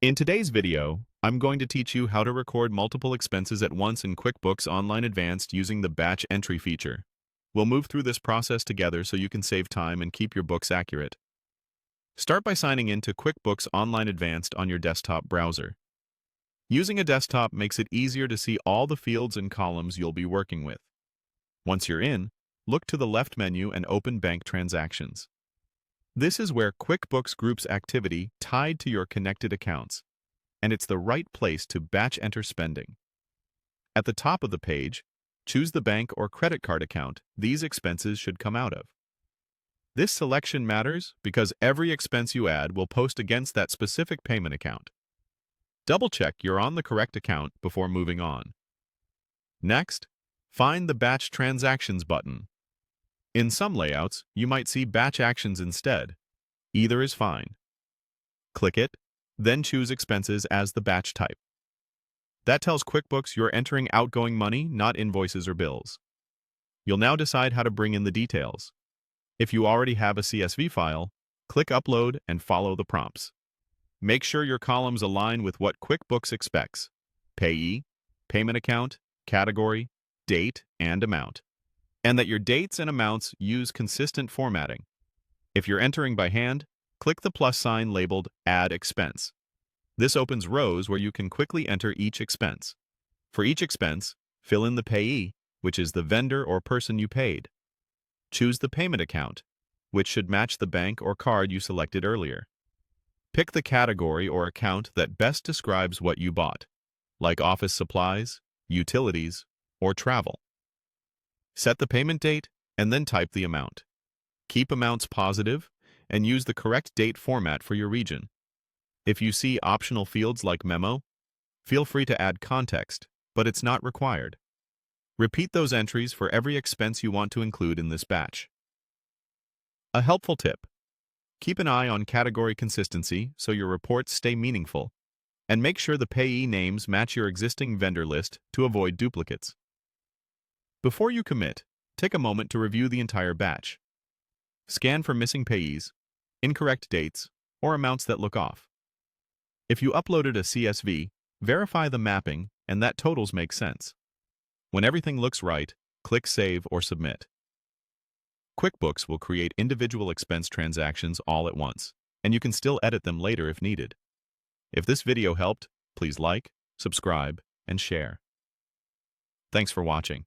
In today's video, I'm going to teach you how to record multiple expenses at once in QuickBooks Online Advanced using the batch entry feature. We'll move through this process together so you can save time and keep your books accurate. Start by signing in to QuickBooks Online Advanced on your desktop browser. Using a desktop makes it easier to see all the fields and columns you'll be working with. Once you're in, look to the left menu and open Bank Transactions. This is where QuickBooks groups activity tied to your connected accounts, and it's the right place to batch enter spending. At the top of the page, choose the bank or credit card account these expenses should come out of. This selection matters because every expense you add will post against that specific payment account. Double-check you're on the correct account before moving on. Next, find the Batch Transactions button. In some layouts, you might see Batch Actions instead. Either is fine. Click it, then choose Expenses as the batch type. That tells QuickBooks you're entering outgoing money, not invoices or bills. You'll now decide how to bring in the details. If you already have a CSV file, click Upload and follow the prompts. Make sure your columns align with what QuickBooks expects: payee, payment account, category, date, and amount, and that your dates and amounts use consistent formatting. If you're entering by hand, click the plus sign labeled Add Expense. This opens rows where you can quickly enter each expense. For each expense, fill in the payee, which is the vendor or person you paid. Choose the payment account, which should match the bank or card you selected earlier. Pick the category or account that best describes what you bought, like office supplies, utilities, or travel. Set the payment date and then type the amount. Keep amounts positive and use the correct date format for your region. If you see optional fields like memo, feel free to add context, but it's not required. Repeat those entries for every expense you want to include in this batch. A helpful tip: keep an eye on category consistency so your reports stay meaningful, and make sure the payee names match your existing vendor list to avoid duplicates. Before you commit, take a moment to review the entire batch. Scan for missing payees, incorrect dates, or amounts that look off. If you uploaded a CSV, verify the mapping and that totals make sense. When everything looks right, click Save or Submit. QuickBooks will create individual expense transactions all at once, and you can still edit them later if needed. If this video helped, please like, subscribe, and share. Thanks for watching.